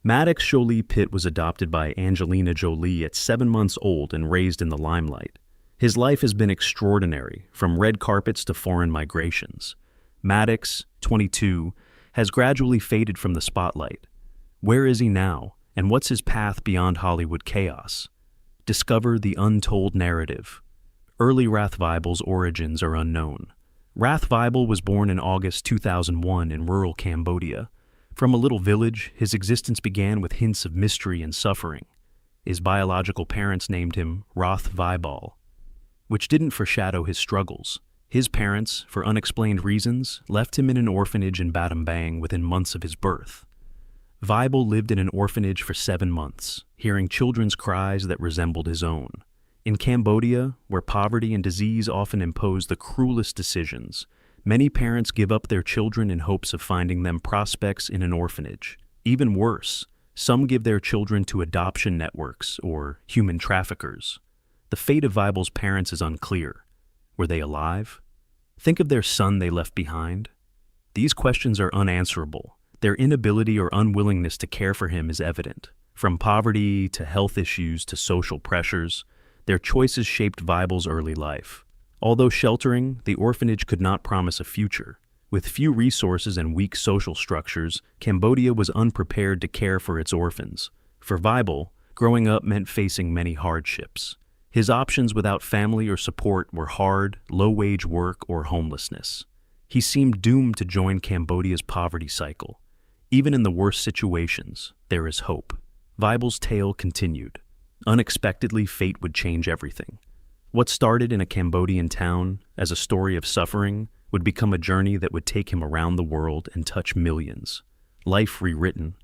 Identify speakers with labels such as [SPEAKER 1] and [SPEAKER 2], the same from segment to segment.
[SPEAKER 1] Maddox Jolie-Pitt was adopted by Angelina Jolie at 7 months old and raised in the limelight. His life has been extraordinary, from red carpets to foreign migrations. Maddox, 22, has gradually faded from the spotlight. Where is he now, and what's his path beyond Hollywood chaos? Discover the untold narrative. Early Rath Vibel's origins are unknown. Rath Vibel was born in August 2001 in rural Cambodia. From a little village, his existence began with hints of mystery and suffering. His biological parents named him Rath Vibel, which didn't foreshadow his struggles. His parents, for unexplained reasons, left him in an orphanage in Battambang within months of his birth. Vibel lived in an orphanage for 7 months, hearing children's cries that resembled his own. In Cambodia, where poverty and disease often impose the cruelest decisions, many parents give up their children in hopes of finding them prospects in an orphanage. Even worse, some give their children to adoption networks or human traffickers. The fate of Vibel's parents is unclear. Were they alive? Think of their son they left behind. These questions are unanswerable. Their inability or unwillingness to care for him is evident. From poverty to health issues to social pressures, their choices shaped Vibel's early life. Although sheltering, the orphanage could not promise a future. With few resources and weak social structures, Cambodia was unprepared to care for its orphans. For Vibel, growing up meant facing many hardships. His options without family or support were hard, low-wage work or homelessness. He seemed doomed to join Cambodia's poverty cycle. Even in the worst situations, there is hope. Vibel's tale continued. Unexpectedly, fate would change everything. What started in a Cambodian town as a story of suffering would become a journey that would take him around the world and touch millions. Life rewritten.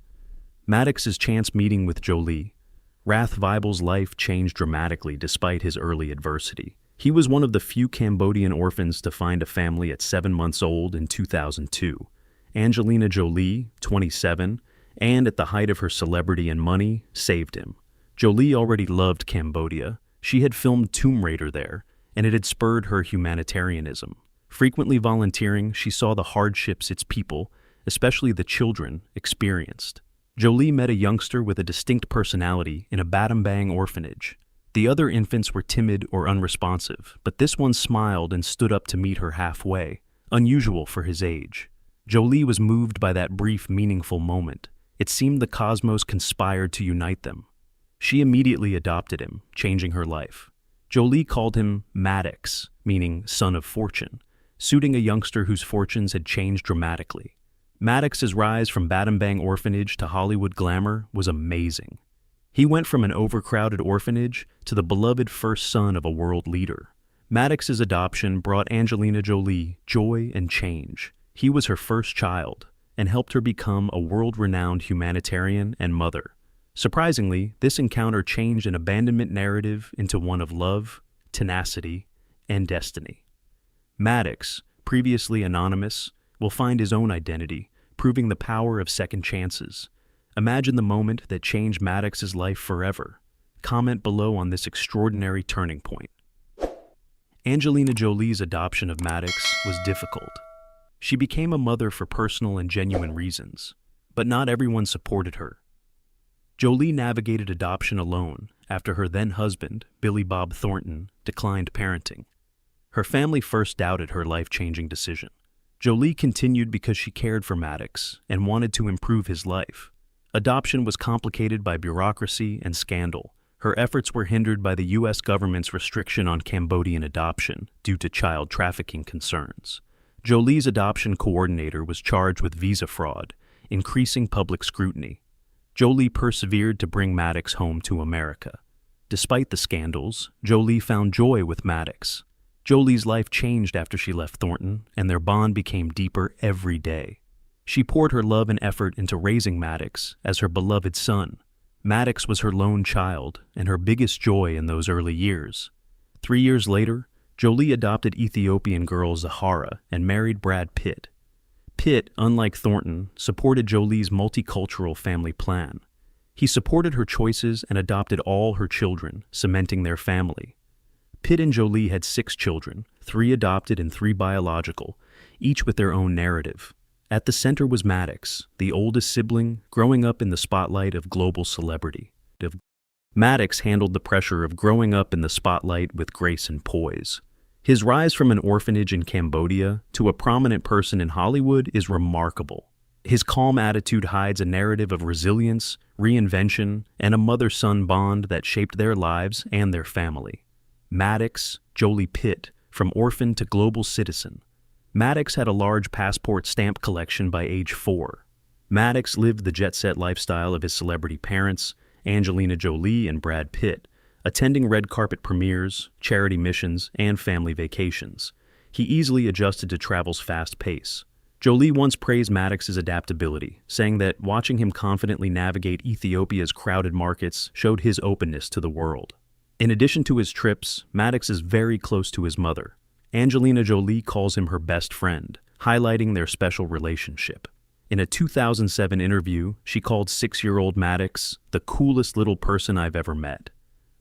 [SPEAKER 1] Maddox's chance meeting with Jolie. Rath Vibel's life changed dramatically despite his early adversity. He was one of the few Cambodian orphans to find a family at 7 months old in 2002. Angelina Jolie, 27, and at the height of her celebrity and money, saved him. Jolie already loved Cambodia. She had filmed Tomb Raider there, and it had spurred her humanitarianism. Frequently volunteering, she saw the hardships its people, especially the children, experienced. Jolie met a youngster with a distinct personality in a Battambang orphanage. The other infants were timid or unresponsive, but this one smiled and stood up to meet her halfway, unusual for his age. Jolie was moved by that brief, meaningful moment. It seemed the cosmos conspired to unite them. She immediately adopted him, changing her life. Jolie called him Maddox, meaning son of fortune, suiting a youngster whose fortunes had changed dramatically. Maddox's rise from Battambang orphanage to Hollywood glamour was amazing. He went from an overcrowded orphanage to the beloved first son of a world leader. Maddox's adoption brought Angelina Jolie joy and change. He was her first child and helped her become a world-renowned humanitarian and mother. Surprisingly, this encounter changed an abandonment narrative into one of love, tenacity, and destiny. Maddox, previously anonymous, will find his own identity, proving the power of second chances. Imagine the moment that changed Maddox's life forever. Comment below on this extraordinary turning point. Angelina Jolie's adoption of Maddox was difficult. She became a mother for personal and genuine reasons, but not everyone supported her. Jolie navigated adoption alone after her then-husband, Billy Bob Thornton, declined parenting. Her family first doubted her life-changing decision. Jolie continued because she cared for Maddox and wanted to improve his life. Adoption was complicated by bureaucracy and scandal. Her efforts were hindered by the U.S. government's restriction on Cambodian adoption due to child trafficking concerns. Jolie's adoption coordinator was charged with visa fraud, increasing public scrutiny. Jolie persevered to bring Maddox home to America. Despite the scandals, Jolie found joy with Maddox. Jolie's life changed after she left Thornton, and their bond became deeper every day. She poured her love and effort into raising Maddox as her beloved son. Maddox was her lone child and her biggest joy in those early years. 3 years later, Jolie adopted Ethiopian girl Zahara and married Brad Pitt. Pitt, unlike Thornton, supported Jolie's multicultural family plan. He supported her choices and adopted all her children, cementing their family. Pitt and Jolie had 6 children, 3 adopted and 3 biological, each with their own narrative. At the center was Maddox, the oldest sibling, growing up in the spotlight of global celebrity. Maddox handled the pressure of growing up in the spotlight with grace and poise. His rise from an orphanage in Cambodia to a prominent person in Hollywood is remarkable. His calm attitude hides a narrative of resilience, reinvention, and a mother-son bond that shaped their lives and their family. Maddox Jolie-Pitt, from orphan to global citizen. Maddox had a large passport stamp collection by age 4. Maddox lived the jet-set lifestyle of his celebrity parents, Angelina Jolie and Brad Pitt, attending red carpet premieres, charity missions, and family vacations. He easily adjusted to travel's fast pace. Jolie once praised Maddox's adaptability, saying that watching him confidently navigate Ethiopia's crowded markets showed his openness to the world. In addition to his trips, Maddox is very close to his mother. Angelina Jolie calls him her best friend, highlighting their special relationship. In a 2007 interview, she called 6-year-old Maddox the coolest little person I've ever met.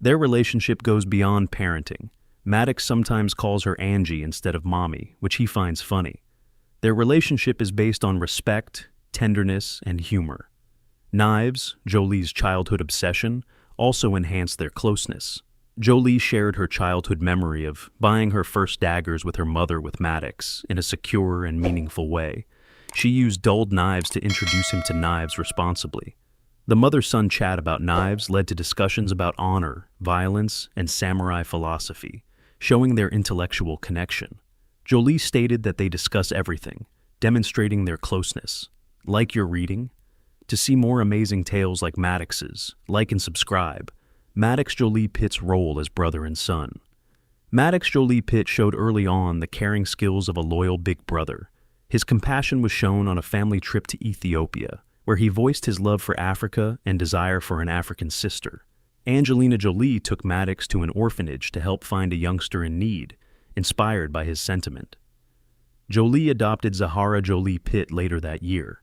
[SPEAKER 1] Their relationship goes beyond parenting. Maddox sometimes calls her Angie instead of Mommy, which he finds funny. Their relationship is based on respect, tenderness, and humor. Knives, Jolie's childhood obsession, also enhanced their closeness. Jolie shared her childhood memory of buying her first daggers with her mother with Maddox in a secure and meaningful way. She used dulled knives to introduce him to knives responsibly. The mother-son chat about knives led to discussions about honor, violence, and samurai philosophy, showing their intellectual connection. Jolie stated that they discuss everything, demonstrating their closeness. Like your reading? To see more amazing tales like Maddox's, like and subscribe. Maddox Jolie-Pitt's role as brother and son. Maddox Jolie-Pitt showed early on the caring skills of a loyal big brother. His compassion was shown on a family trip to Ethiopia, where he voiced his love for Africa and desire for an African sister. Angelina Jolie took Maddox to an orphanage to help find a youngster in need, inspired by his sentiment. Jolie adopted Zahara Jolie-Pitt later that year.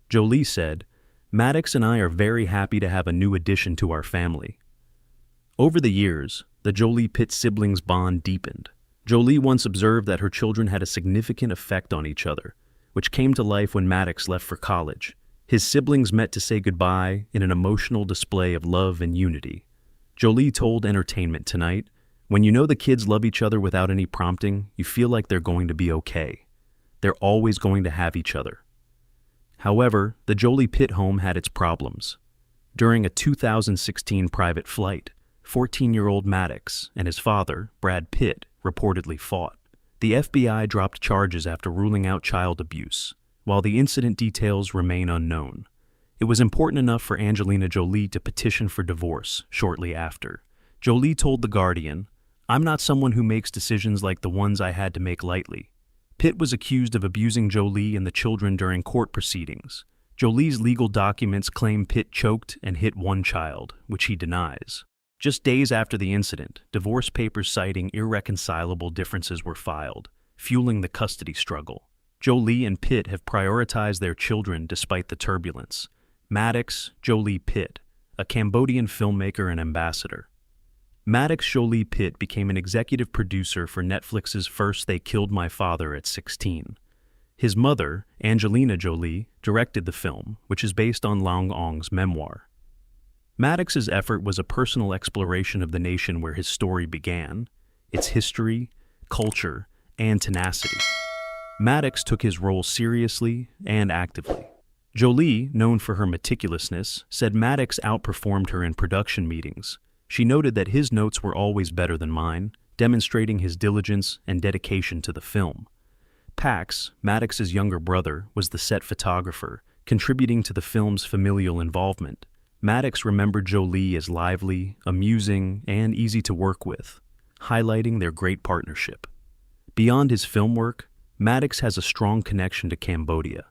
[SPEAKER 1] Jolie said, "Maddox and I are very happy to have a new addition to our family." Over the years, the Jolie-Pitt siblings' bond deepened. Jolie once observed that her children had a significant effect on each other, which came to life when Maddox left for college. His siblings met to say goodbye in an emotional display of love and unity. Jolie told Entertainment Tonight, "When you know the kids love each other without any prompting, you feel like they're going to be okay. They're always going to have each other." However, the Jolie-Pitt home had its problems. During a 2016 private flight, 14-year-old Maddox and his father, Brad Pitt, reportedly fought. The FBI dropped charges after ruling out child abuse, while the incident details remain unknown. It was important enough for Angelina Jolie to petition for divorce shortly after. Jolie told The Guardian, "I'm not someone who makes decisions like the ones I had to make lightly." Pitt was accused of abusing Jolie and the children during court proceedings. Jolie's legal documents claim Pitt choked and hit one child, which he denies. Just days after the incident, divorce papers citing irreconcilable differences were filed, fueling the custody struggle. Jolie and Pitt have prioritized their children despite the turbulence. Maddox Jolie-Pitt, a Cambodian filmmaker and ambassador. Maddox Jolie-Pitt became an executive producer for Netflix's First They Killed My Father at 16. His mother, Angelina Jolie, directed the film, which is based on Lang Ong's memoir. Maddox's effort was a personal exploration of the nation where his story began, its history, culture, and tenacity. Maddox took his role seriously and actively. Jolie, known for her meticulousness, said Maddox outperformed her in production meetings. She noted that his notes were always better than mine, demonstrating his diligence and dedication to the film. Pax, Maddox's younger brother, was the set photographer, contributing to the film's familial involvement. Maddox remembered Jolie as lively, amusing, and easy to work with, highlighting their great partnership. Beyond his film work, Maddox has a strong connection to Cambodia.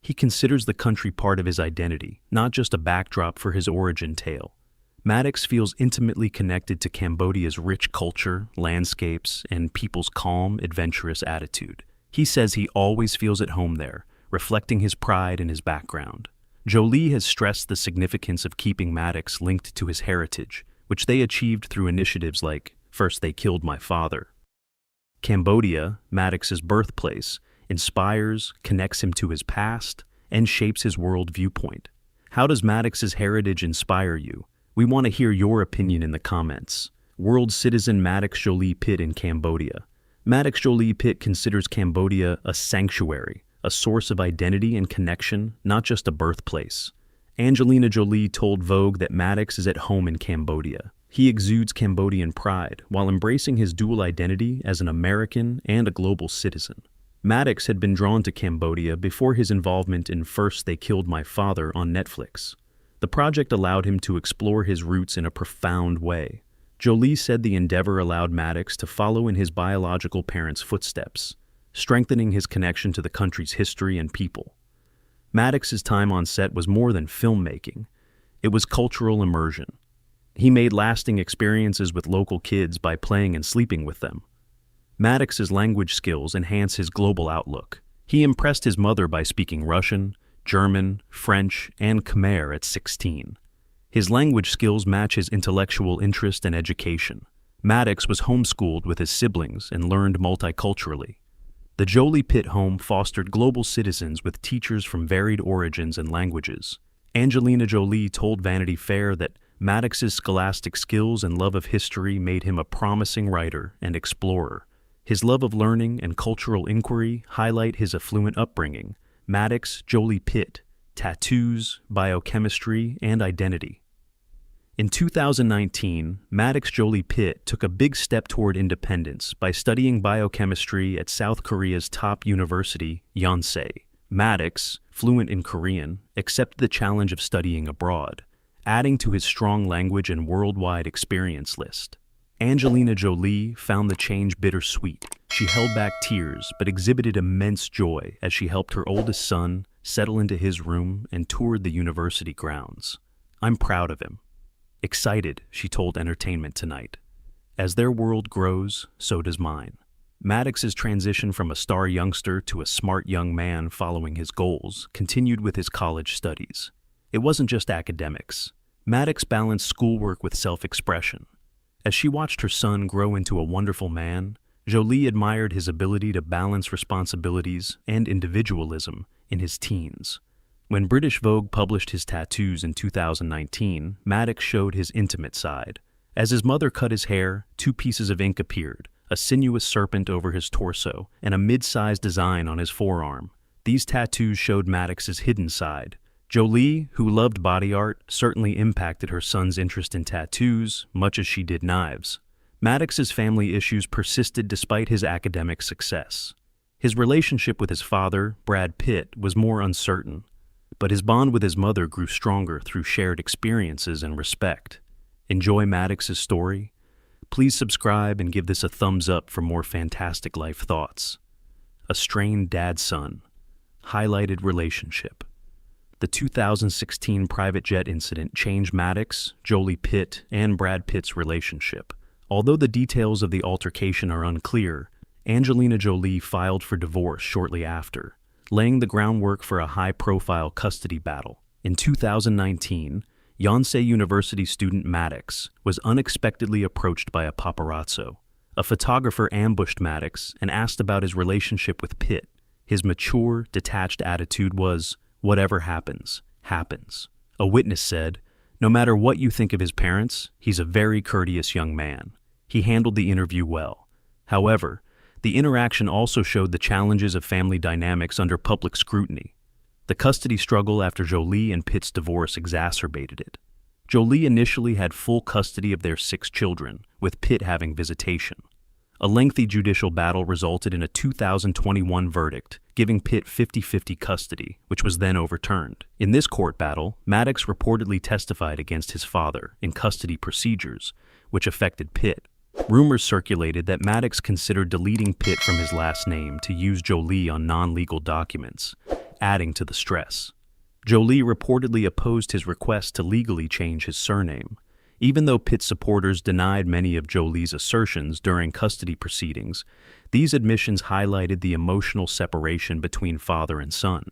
[SPEAKER 1] He considers the country part of his identity, not just a backdrop for his origin tale. Maddox feels intimately connected to Cambodia's rich culture, landscapes, and people's calm, adventurous attitude. He says he always feels at home there, reflecting his pride in his background. Jolie has stressed the significance of keeping Maddox linked to his heritage, which they achieved through initiatives like First They Killed My Father. Cambodia, Maddox's birthplace, inspires, connects him to his past, and shapes his world viewpoint. How does Maddox's heritage inspire you? We want to hear your opinion in the comments. World citizen Maddox Jolie-Pitt in Cambodia. Maddox Jolie-Pitt considers Cambodia a sanctuary, a source of identity and connection, not just a birthplace. Angelina Jolie told Vogue that Maddox is at home in Cambodia. He exudes Cambodian pride while embracing his dual identity as an American and a global citizen. Maddox had been drawn to Cambodia before his involvement in First They Killed My Father on Netflix. The project allowed him to explore his roots in a profound way. Jolie said the endeavor allowed Maddox to follow in his biological parents' footsteps, strengthening his connection to the country's history and people. Maddox's time on set was more than filmmaking. It was cultural immersion. He made lasting experiences with local kids by playing and sleeping with them. Maddox's language skills enhance his global outlook. He impressed his mother by speaking Russian, German, French, and Khmer at 16. His language skills match his intellectual interest and education. Maddox was homeschooled with his siblings and learned multiculturally. The Jolie-Pitt home fostered global citizens with teachers from varied origins and languages. Angelina Jolie told Vanity Fair that Maddox's scholastic skills and love of history made him a promising writer and explorer. His love of learning and cultural inquiry highlight his affluent upbringing. Maddox Jolie-Pitt, tattoos, biochemistry, and identity. In 2019, Maddox Jolie-Pitt took a big step toward independence by studying biochemistry at South Korea's top university, Yonsei. Maddox, fluent in Korean, accepted the challenge of studying abroad, adding to his strong language and worldwide experience list. Angelina Jolie found the change bittersweet. She held back tears but exhibited immense joy as she helped her oldest son settle into his room and toured the university grounds. "I'm proud of him." "Excited," she told Entertainment Tonight. "As their world grows, so does mine." Maddox's transition from a star youngster to a smart young man following his goals continued with his college studies. It wasn't just academics. Maddox balanced schoolwork with self-expression. As she watched her son grow into a wonderful man, Jolie admired his ability to balance responsibilities and individualism in his teens. When British Vogue published his tattoos in 2019, Maddox showed his intimate side. As his mother cut his hair, 2 pieces of ink appeared, a sinuous serpent over his torso and a mid-sized design on his forearm. These tattoos showed Maddox's hidden side. Jolie, who loved body art, certainly impacted her son's interest in tattoos, much as she did knives. Maddox's family issues persisted despite his academic success. His relationship with his father, Brad Pitt, was more uncertain, but his bond with his mother grew stronger through shared experiences and respect. Enjoy Maddox's story? Please subscribe and give this a thumbs up for more fantastic life thoughts. A strained dad-son. Highlighted relationship. The 2016 private jet incident changed Maddox, Jolie-Pitt, and Brad Pitt's relationship. Although the details of the altercation are unclear, Angelina Jolie filed for divorce shortly after, laying the groundwork for a high-profile custody battle. In 2019, Yonsei University student Maddox was unexpectedly approached by a paparazzo. A photographer ambushed Maddox and asked about his relationship with Pitt. His mature, detached attitude was, "Whatever happens, happens." A witness said, "No matter what you think of his parents, he's a very courteous young man. He handled the interview well." However, the interaction also showed the challenges of family dynamics under public scrutiny. The custody struggle after Jolie and Pitt's divorce exacerbated it. Jolie initially had full custody of their 6 children, with Pitt having visitation. A lengthy judicial battle resulted in a 2021 verdict, giving Pitt 50-50 custody, which was then overturned. In this court battle, Maddox reportedly testified against his father in custody procedures, which affected Pitt. Rumors circulated that Maddox considered deleting Pitt from his last name to use Jolie on non-legal documents, adding to the stress. Jolie reportedly opposed his request to legally change his surname. Even though Pitt supporters denied many of Jolie's assertions during custody proceedings, these admissions highlighted the emotional separation between father and son.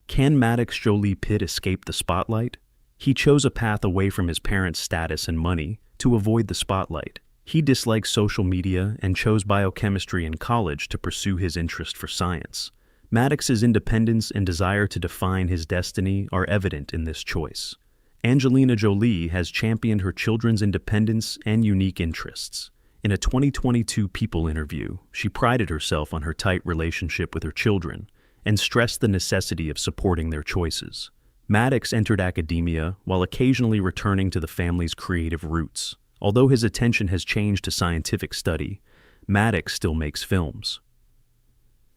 [SPEAKER 1] Can Maddox Jolie-Pitt escape the spotlight? He chose a path away from his parents' status and money to avoid the spotlight. He disliked social media and chose biochemistry in college to pursue his interest for science. Maddox's independence and desire to define his destiny are evident in this choice. Angelina Jolie has championed her children's independence and unique interests. In a 2022 People interview, she prided herself on her tight relationship with her children and stressed the necessity of supporting their choices. Maddox entered academia while occasionally returning to the family's creative roots. Although his attention has changed to scientific study, Maddox still makes films.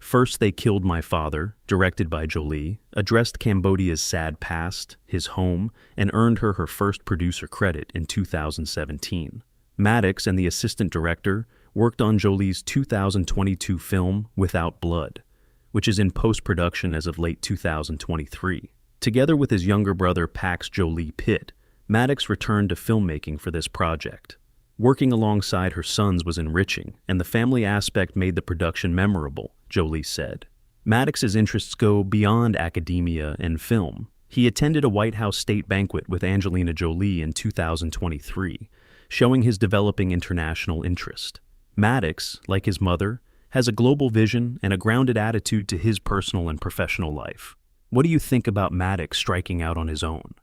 [SPEAKER 1] First They Killed My Father, directed by Jolie, addressed Cambodia's sad past, his home, and earned her her first producer credit in 2017. Maddox and the assistant director worked on Jolie's 2022 film Without Blood, which is in post-production as of late 2023. Together with his younger brother Maddox Jolie-Pitt, Maddox returned to filmmaking for this project. Working alongside her sons was enriching, and the family aspect made the production memorable, Jolie said. Maddox's interests go beyond academia and film. He attended a White House state banquet with Angelina Jolie in 2023, showing his developing international interest. Maddox, like his mother, has a global vision and a grounded attitude to his personal and professional life. What do you think about Maddox striking out on his own?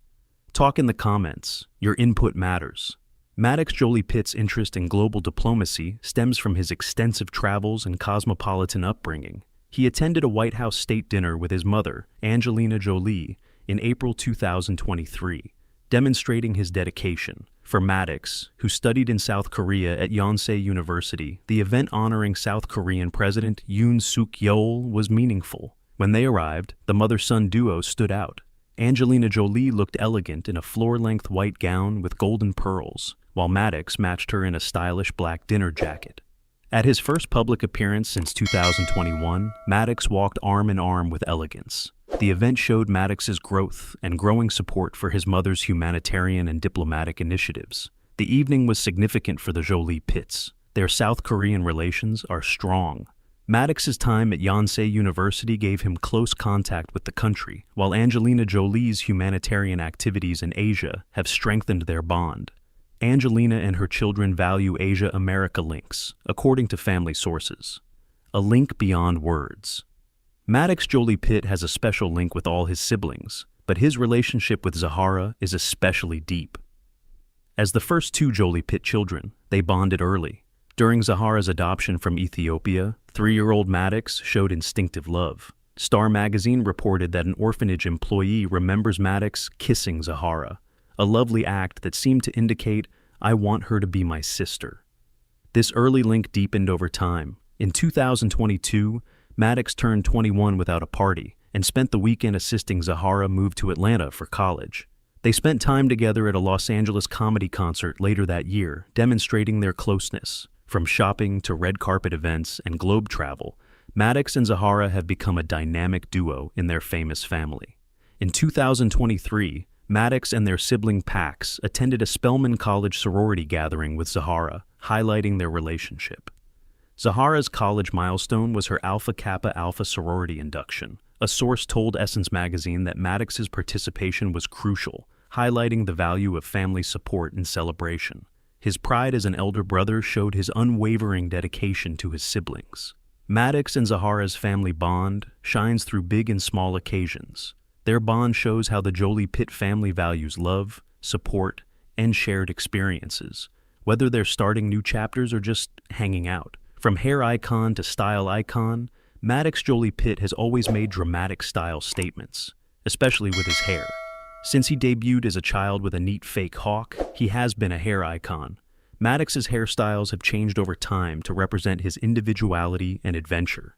[SPEAKER 1] Talk in the comments. Your input matters. Maddox Jolie-Pitt's interest in global diplomacy stems from his extensive travels and cosmopolitan upbringing. He attended a White House state dinner with his mother, Angelina Jolie, in April 2023, demonstrating his dedication. For Maddox, who studied in South Korea at Yonsei University, the event honoring South Korean President Yoon Suk-yeol was meaningful. When they arrived, the mother-son duo stood out. Angelina Jolie looked elegant in a floor-length white gown with golden pearls, while Maddox matched her in a stylish black dinner jacket. At his first public appearance since 2021, Maddox walked arm in arm with elegance. The event showed Maddox's growth and growing support for his mother's humanitarian and diplomatic initiatives. The evening was significant for the Jolie-Pitts. Their South Korean relations are strong. Maddox's time at Yonsei University gave him close contact with the country, while Angelina Jolie's humanitarian activities in Asia have strengthened their bond. Angelina and her children value Asia-America links, according to family sources. A link beyond words. Maddox Jolie-Pitt has a special link with all his siblings, but his relationship with Zahara is especially deep. As the first two Jolie-Pitt children, they bonded early. During Zahara's adoption from Ethiopia, 3-year-old Maddox showed instinctive love. Star magazine reported that an orphanage employee remembers Maddox kissing Zahara, a lovely act that seemed to indicate, "I want her to be my sister." This early link deepened over time. In 2022, Maddox turned 21 without a party and spent the weekend assisting Zahara move to Atlanta for college. They spent time together at a Los Angeles comedy concert later that year, demonstrating their closeness. From shopping to red carpet events and globe travel, Maddox and Zahara have become a dynamic duo in their famous family. In 2023, Maddox and their sibling Pax attended a Spelman College sorority gathering with Zahara, highlighting their relationship. Zahara's college milestone was her Alpha Kappa Alpha sorority induction. A source told Essence magazine that Maddox's participation was crucial, highlighting the value of family support and celebration. His pride as an elder brother showed his unwavering dedication to his siblings. Maddox and Zahara's family bond shines through big and small occasions. Their bond shows how the Jolie-Pitt family values love, support, and shared experiences, whether they're starting new chapters or just hanging out. From hair icon to style icon, Maddox Jolie-Pitt has always made dramatic style statements, especially with his hair. Since he debuted as a child with a neat fake hawk, he has been a hair icon. Maddox's hairstyles have changed over time to represent his individuality and adventure.